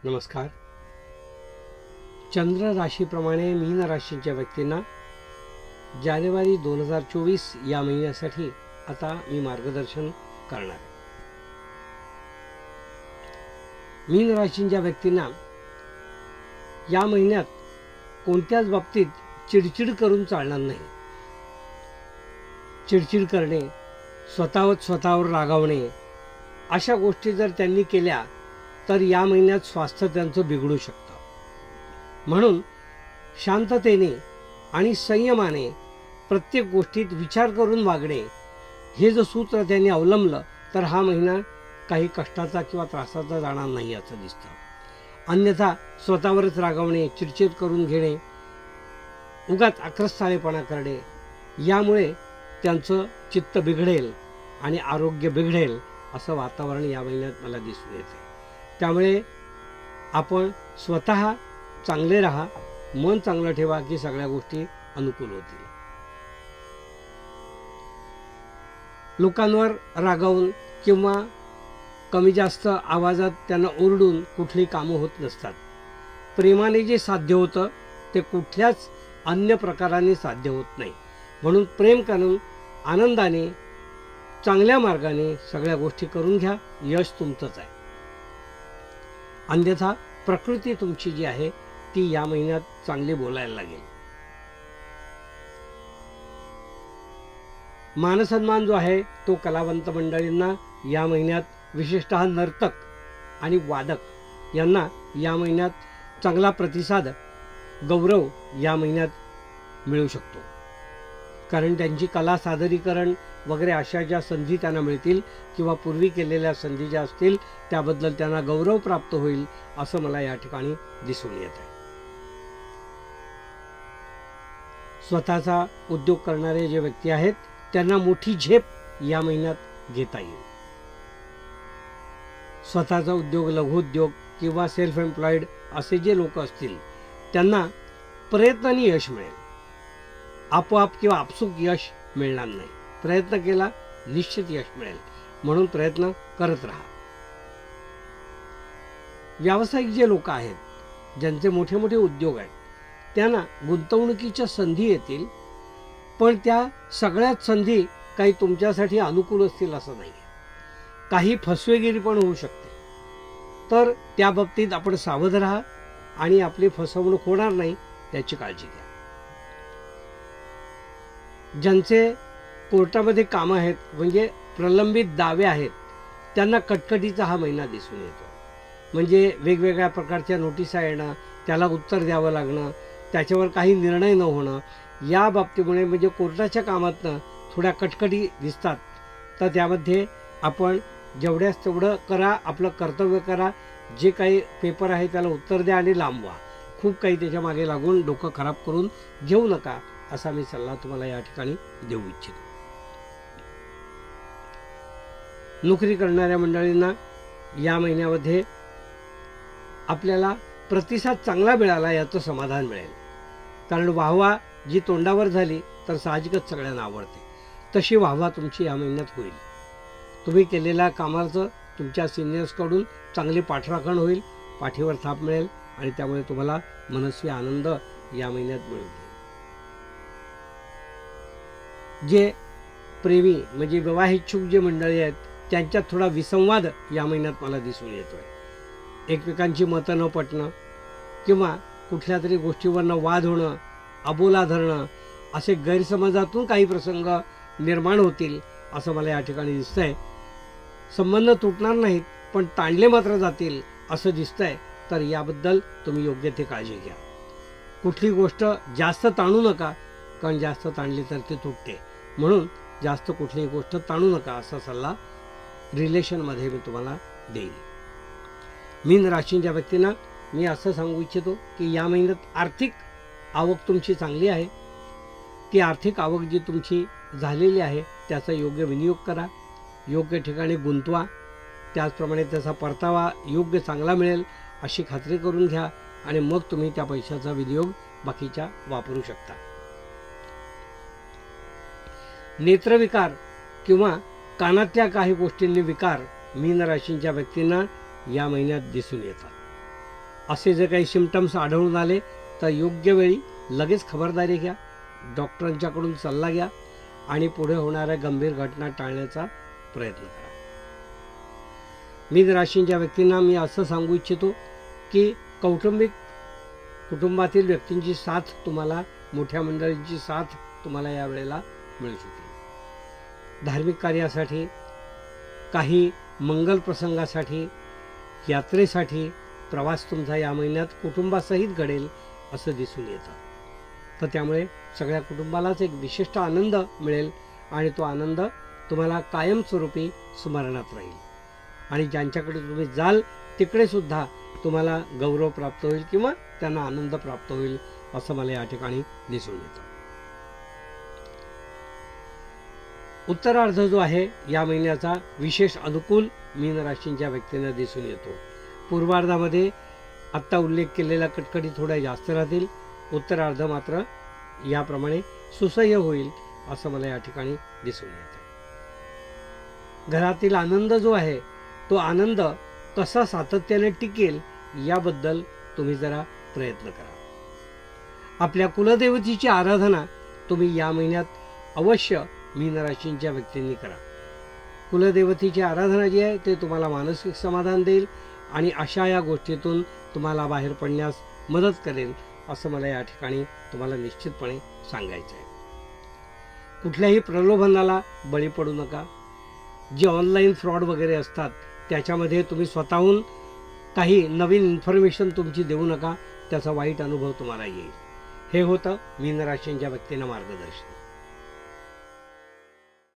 नमस्कार. चंद्र राशीप्रमाणे मीन राशीच्या व्यक्तींना जानेवारी 2024 या महिन्यासाठी आता मी मार्गदर्शन करणार आहे. मीन राशीच्या व्यक्तींना या महिन्यात कोणत्याच बाबतीत चिडचिड करून चालणार नाही. चिडचिड करणे, स्वतःवर रागावणे अशा गोष्टी जर त्यांनी केल्या तर या महिन्यात स्वास्थ्य त्यांचं बिघडू शकतं. म्हणून शांततेने आणि संयमाने प्रत्येक गोष्टीत विचार करून वागणे हे जर सूत्र त्यांनी अवलंबलं तर हा महिना काही कष्टाचा किंवा त्रासाचा जाणार नाही असं दिसतं. अन्यथा स्वतःवरच रागावणे, चिडचिड करून घेणे, उगाच आक्रस्ताळेपणा करणे यामुळे त्यांचं चित्त बिघडेल आणि आरोग्य बिघडेल असं वातावरण या महिन्यात मला दिसून येते. त्यामुळे आपण स्वतः चांगले राहा, मन चांगलं ठेवा की सगळ्या गोष्टी अनुकूल होतील. लोकांवर रागावून किंवा कमी जास्त आवाजात त्यांना ओरडून कुठली कामं होत नसतात. प्रेमाने जे साध्य होतं ते कुठल्याच अन्य प्रकाराने साध्य होत नाही. म्हणून प्रेम करून आनंदाने चांगल्या मार्गाने सगळ्या गोष्टी करून घ्या. यश तुमचंच आहे. अन्यथा प्रकृती तुमची जी आहे ती या महिन्यात चांगली बोलायला लागेल. मानसन्मान जो आहे तो कलावंत मंडळींना या महिन्यात, विशेषतः नर्तक आणि वादक यांना या महिन्यात चांगला प्रतिसाद, गौरव या महिन्यात मिळू शकतो. कारण त्यांची कला सादरीकरण वगैरे अशा ज्या संधी त्यांना मिळतील किंवा पूर्वी केलेल्या संधी ज्या असतील त्याबद्दल त्यांना गौरव प्राप्त होईल असं मला या ठिकाणी दिसून येत आहे. स्वतःचा उद्योग करणारे जे व्यक्ती आहेत त्यांना मोठी झेप या महिन्यात घेता येईल. स्वतःचा उद्योग, लघुउद्योग किंवा सेल्फ एम्प्लॉईड असे जे लोक असतील त्यांना प्रयत्नाने यश मिळेल. आपोआप किंवा आपसूक यश मिळणार नाही. प्रयत्न केला निश्चित यश मिळेल. म्हणून प्रयत्न करत राहा. व्यावसायिक जे लोक आहेत, ज्यांचे मोठे मोठे उद्योग आहेत, त्यांना गुंतवणुकीच्या संधी येतील. पण त्या सगळ्याच संधी काही तुमच्यासाठी अनुकूल असतील असं नाही. काही फसवेगिरी पण होऊ शकते. तर त्या बाबतीत आपण सावध राहा आणि आपली फसवणूक होणार नाही याची काळजी घ्या. ज्यांचे कोर्टामध्ये कामं आहेत, म्हणजे प्रलंबित दावे आहेत, त्यांना कटकटीचा हा महिना दिसून येतो. म्हणजे वेगवेगळ्या प्रकारच्या नोटिसा येणं, त्याला उत्तर द्यावं लागणं, त्याच्यावर काही निर्णय न होणं या बाबतीमुळे म्हणजे कोर्टाच्या कामातनं थोड्या कटकटी दिसतात. तर त्यामध्ये आपण जेवढ्याच तेवढं करा, आपलं कर्तव्य करा. जे काही पेपर आहे त्याला उत्तर द्या आणि लांबवा. खूप काही त्याच्या मागे लागून डोकं खराब करून घेऊ नका असा मी सल्ला तुम्हाला या ठिकाणी देऊ इच्छितो. नोकरी करणाऱ्या मंडळींना या महिन्यामध्ये आपल्याला प्रतिसाद चांगला मिळाला याचं समाधान मिळेल. कारण वाहवा जी तोंडावर झाली तर साहजिकच सगळ्यांना आवडते. तशी वाहवा तुमची या महिन्यात होईल. तुम्ही केलेल्या कामाचं तुमच्या सिनियर्सकडून चांगली पाठराखण होईल, पाठीवर थाप मिळेल आणि त्यामुळे तुम्हाला मनस्वी आनंद या महिन्यात मिळेल. जे प्रेमी म्हणजे विवाहिच्छुक जे मंडळी आहेत त्यांच्यात थोडा विसंवाद या महिन्यात मला दिसून येतोय. एकमेकांची मतं न पटणं किंवा कुठल्या तरी गोष्टीवरनं वाद होणं, अबोला धरणं असे गैरसमजातून काही प्रसंग निर्माण होतील असं मला या ठिकाणी दिसतंय. संबंध तुटणार नाहीत पण ताणले मात्र जातील असं दिसतंय. तर याबद्दल तुम्ही योग्य ते काळजी घ्या. कुठली गोष्ट जास्त ताणू नका, कारण जास्त ताणली तर ती तुटते. म्हणून जास्त कुठलीही गोष्ट ताणू नका असा सल्ला रिलेशनमध्ये मी तुम्हाला देईन. मीन राशीच्या व्यक्तींना मी असं सांगू इच्छितो की या महिन्यात आर्थिक आवक तुमची चांगली आहे. ती आर्थिक आवक जी तुमची झालेली आहे त्याचा योग्य विनियोग करा, योग्य ठिकाणी गुंतवा. त्याचप्रमाणे त्याचा परतावा योग्य चांगला मिळेल अशी खात्री करून घ्या आणि मग तुम्ही त्या पैशाचा विनियोग बाकीच्या वापरू शकता. नेत्रविकार किंवा कानातल्या काही गोष्टींनी विकार मीन राशीच्या व्यक्तींना या महिन्यात दिसून येतात. असे जे काही सिम्पटम्स आढळून आले तर योग्य वेळी लगेच खबरदारी घ्या, डॉक्टरांच्याकडून सल्ला घ्या आणि पुढे होणाऱ्या गंभीर घटना टाळण्याचा प्रयत्न करा. मीन राशींच्या व्यक्तींना मी असं सांगू इच्छितो की कुटुंबातील व्यक्तींची साथ तुम्हाला, मोठ्या मंडळींची साथ तुम्हाला यावेळेला मिळू शकेल. धार्मिक कार्यासाठी, काही मंगल प्रसंगासाठी, यात्रेसाठी प्रवास तुमचा या महिन्यात कुटुंबासहित घडेल असं दिसून येतं. तर त्यामुळे सगळ्या कुटुंबालाच एक विशिष्ट आनंद मिळेल आणि तो आनंद तुम्हाला कायमस्वरूपी स्मरणात राहील. आणि ज्यांच्याकडे तुम्ही जाल तिकडे सुद्धा तुम्हाला गौरव प्राप्त होईल किंवा त्यांना आनंद प्राप्त होईल असं मला या ठिकाणी दिसून येतं. उत्तरार्ध जो आहे या महिन्याचा विशेष अनुकूल मीन राशींच्या व्यक्तींना दिसून येतो. पूर्वार्धामध्ये आत्ता उल्लेख केलेल्या कटकटी थोड्या जास्त राहतील. उत्तरार्ध मात्र याप्रमाणे सुसह्य होईल असं मला या ठिकाणी दिसून येतं. घरातील आनंद जो आहे तो आनंद कसा सातत्याने टिकेल याबद्दल तुम्ही जरा प्रयत्न करा. आपल्या कुलदेवतेची आराधना तुम्ही या महिन्यात अवश्य मीन राशींच्या व्यक्तींनी करा. कुलदेवतेची आराधना जी आहे ते तुम्हाला मानसिक समाधान देईल आणि अशा या गोष्टीतून तुम्हाला बाहेर पडण्यास मदत करेल असं मला या ठिकाणी तुम्हाला निश्चितपणे सांगायचं आहे. कुठल्याही प्रलोभनाला बळी पडू नका. जे ऑनलाईन फ्रॉड वगैरे असतात त्याच्यामध्ये तुम्ही स्वतःहून काही नवीन इन्फॉर्मेशन तुमची देऊ नका, त्याचा वाईट अनुभव तुम्हाला येईल. हे होतं मीन राशींच्या व्यक्तींना मार्गदर्शन.